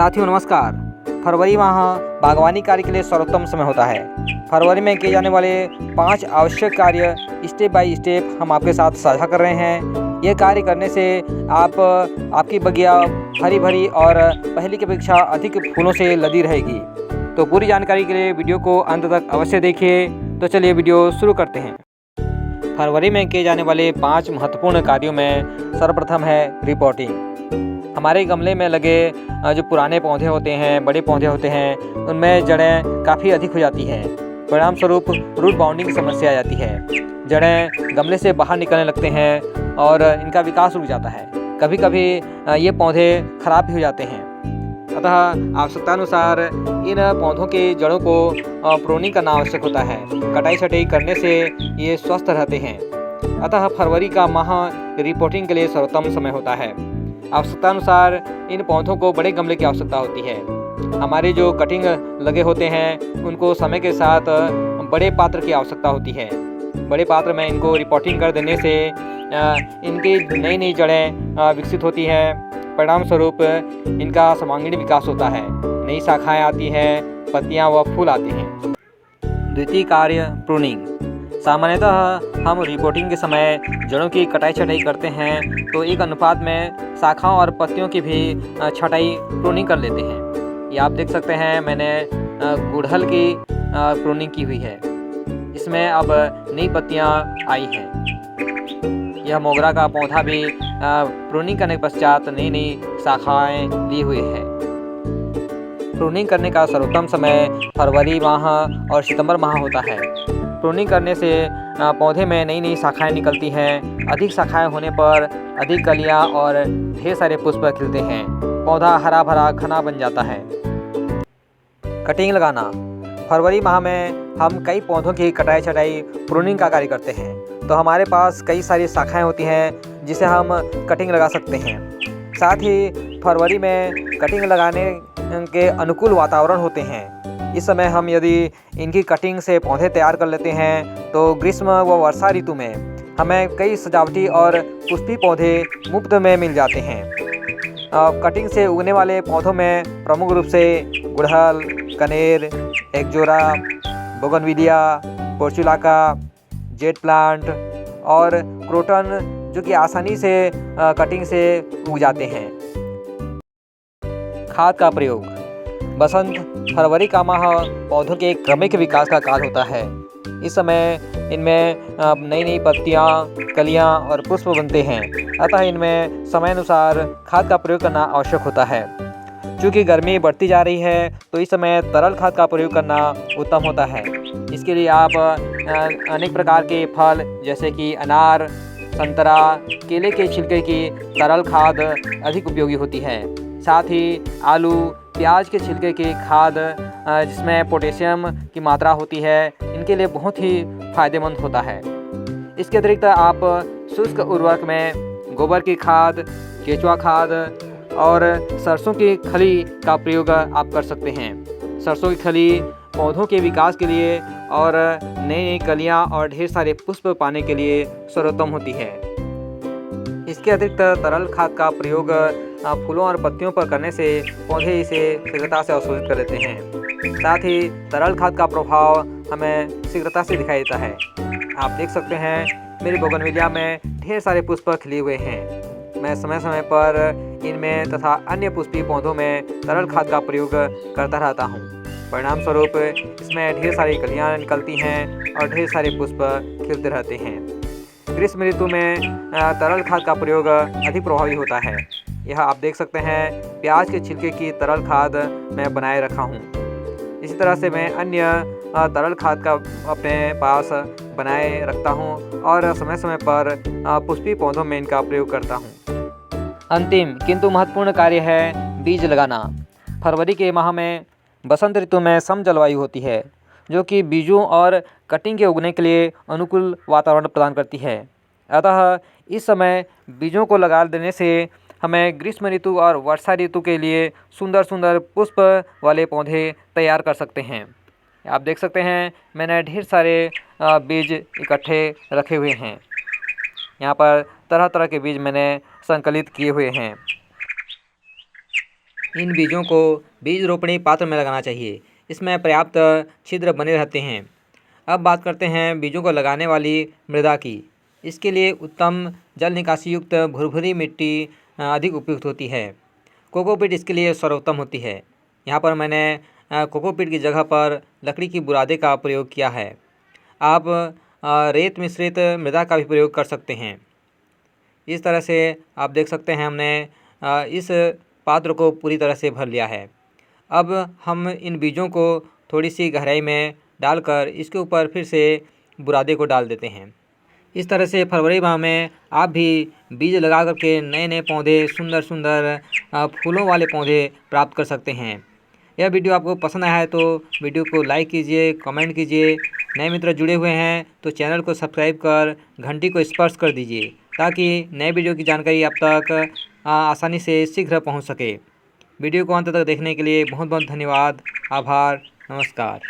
साथियों नमस्कार। फरवरी माह बागवानी कार्य के लिए सर्वोत्तम समय होता है। फरवरी में किए जाने वाले 5 आवश्यक कार्य स्टेप बाय स्टेप हम आपके साथ साझा कर रहे हैं। यह कार्य करने से आपकी बगिया हरी भरी और पहले की अपेक्षा अधिक फूलों से लदी रहेगी। तो पूरी जानकारी के लिए वीडियो को अंत तक अवश्य देखिए। तो चलिए वीडियो शुरू करते हैं। फरवरी में किए जाने वाले 5 महत्वपूर्ण कार्यों में सर्वप्रथम है रिपोर्टिंग। हमारे गमले में लगे जो पुराने पौधे होते हैं, बड़े पौधे होते हैं, उनमें जड़ें काफ़ी अधिक हो जाती हैं। परिणाम स्वरूप रूट बाउंडिंग की समस्या आ जाती है। जड़ें गमले से बाहर निकलने लगते हैं और इनका विकास रुक जाता है। कभी कभी ये पौधे खराब भी हो जाते हैं। अतः आवश्यकतानुसार इन पौधों के जड़ों को प्रूनिंग करना आवश्यक होता है। कटाई छटाई करने से ये स्वस्थ रहते हैं। अतः फरवरी का माह रिपोर्टिंग के लिए सर्वोत्तम समय होता है। आवश्यकतानुसार इन पौधों को बड़े गमले की आवश्यकता होती है। हमारे जो कटिंग लगे होते हैं उनको समय के साथ बड़े पात्र की आवश्यकता होती है। बड़े पात्र में इनको रिपोर्टिंग कर देने से इनकी नई नई जड़ें विकसित होती हैं। परिणाम स्वरूप इनका सर्वांगीण विकास होता है। नई शाखाएं आती हैं, पत्तियां व फूल आते हैं। द्वितीय कार्य प्रूनिंग। सामान्यतः हम रिपोर्टिंग के समय जड़ों की कटाई छटाई करते हैं तो एक अनुपात में शाखाओं और पत्तियों की भी छटाई प्रूनिंग कर लेते हैं। ये आप देख सकते हैं मैंने गुड़हल की प्रूनिंग की हुई है। इसमें अब नई पत्तियां आई हैं। यह मोगरा का पौधा भी प्रूनिंग करने के पश्चात नई नई शाखाएं ली हुई है। प्रूनिंग करने का सर्वोत्तम समय फरवरी माह और सितंबर माह होता है। प्रूनिंग करने से पौधे में नई नई शाखाएं निकलती हैं। अधिक शाखाएं होने पर अधिक कलियां और ढेर सारे पुष्प खिलते हैं। पौधा हरा भरा घना बन जाता है। कटिंग लगाना। फरवरी माह में हम कई पौधों की कटाई छटाई प्रूनिंग का कार्य करते हैं। तो हमारे पास कई सारी शाखाएं होती हैं जिसे हम कटिंग लगा सकते हैं। साथ ही फरवरी में कटिंग लगाने के अनुकूल वातावरण होते हैं। इस समय हम यदि इनकी कटिंग से पौधे तैयार कर लेते हैं तो ग्रीष्म व वर्षा ऋतु में हमें कई सजावटी और पुष्पी पौधे मुफ्त में मिल जाते हैं। कटिंग से उगने वाले पौधों में प्रमुख रूप से गुड़हल, कनेर, ixora, bougainvillea, portulaca, jade plant और क्रोटन जो कि आसानी से कटिंग से उग जाते हैं। खाद का प्रयोग। बसंत फरवरी का माह पौधों के क्रमिक विकास का काल होता है। इस समय इनमें नई नई पत्तियां, कलियां और पुष्प बनते हैं। अतः इनमें समयानुसार खाद का प्रयोग करना आवश्यक होता है। चूँकि गर्मी बढ़ती जा रही है तो इस समय तरल खाद का प्रयोग करना उत्तम होता है। इसके लिए आप अनेक प्रकार के फल जैसे कि अनार, संतरा, केले के छिलके की तरल खाद अधिक उपयोगी होती है। साथ ही आलू, प्याज के छिलके की खाद जिसमें पोटेशियम की मात्रा होती है, इनके लिए बहुत ही फायदेमंद होता है। इसके अतिरिक्त आप शुष्क उर्वरक में गोबर की खाद, केचुआ खाद और सरसों की खली का प्रयोग आप कर सकते हैं। सरसों की खली पौधों के विकास के लिए और नई नई कलियां और ढेर सारे पुष्प पाने के लिए सर्वोत्तम होती है। इसके अतिरिक्त तरल खाद का प्रयोग फूलों और पत्तियों पर करने से पौधे इसे शीघ्रता से अवशोषित कर लेते हैं। साथ ही तरल खाद का प्रभाव हमें शीघ्रता से दिखाई देता है। आप देख सकते हैं मेरी बोगनविलिया में ढेर सारे पुष्प खिले हुए हैं। मैं समय समय पर इनमें तथा अन्य पुष्पी पौधों में तरल खाद का प्रयोग करता रहता हूँ। परिणाम स्वरूप इसमें ढेर सारी कलियाँ निकलती हैं और ढेर सारे पुष्प खिलते रहते हैं। ग्रीष्म ऋतु में तरल खाद का प्रयोग अधिक प्रभावी होता है। यह आप देख सकते हैं प्याज के छिलके की तरल खाद मैं बनाए रखा हूँ। इसी तरह से मैं अन्य तरल खाद का अपने पास बनाए रखता हूँ और समय समय पर पुष्पी पौधों में इनका प्रयोग करता हूँ। अंतिम किंतु महत्वपूर्ण कार्य है बीज लगाना। फरवरी के माह में बसंत ऋतु में सम जलवायु होती है जो कि बीजों और कटिंग के उगने के लिए अनुकूल वातावरण प्रदान करती है। अतः इस समय बीजों को लगा देने से हमें ग्रीष्म ऋतु और वर्षा ऋतु के लिए सुंदर सुंदर पुष्प वाले पौधे तैयार कर सकते हैं। आप देख सकते हैं मैंने ढेर सारे बीज इकट्ठे रखे हुए हैं। यहाँ पर तरह तरह के बीज मैंने संकलित किए हुए हैं। इन बीजों को बीज रोपणी पात्र में लगाना चाहिए। इसमें पर्याप्त छिद्र बने रहते हैं। अब बात करते हैं बीजों को लगाने वाली मृदा की। इसके लिए उत्तम जल निकासी युक्त भुरभुरी मिट्टी अधिक उपयुक्त होती है। कोकोपीट इसके लिए सर्वोत्तम होती है। यहाँ पर मैंने कोकोपीट की जगह पर लकड़ी की बुरादे का प्रयोग किया है। आप रेत मिश्रित मृदा का भी प्रयोग कर सकते हैं। इस तरह से आप देख सकते हैं हमने इस पात्र को पूरी तरह से भर लिया है। अब हम इन बीजों को थोड़ी सी गहराई में डालकर इसके ऊपर फिर से बुरादे को डाल देते हैं। इस तरह से फरवरी माह में आप भी बीज लगा करके नए नए पौधे, सुंदर सुंदर फूलों वाले पौधे प्राप्त कर सकते हैं। यह वीडियो आपको पसंद आया है तो वीडियो को लाइक कीजिए, कमेंट कीजिए। नए मित्र जुड़े हुए हैं तो चैनल को सब्सक्राइब कर घंटी को स्पर्श कर दीजिए ताकि नए वीडियो की जानकारी आप तक आसानी से शीघ्र पहुंच सके। वीडियो को अंत तक देखने के लिए बहुत बहुत धन्यवाद। आभार। नमस्कार।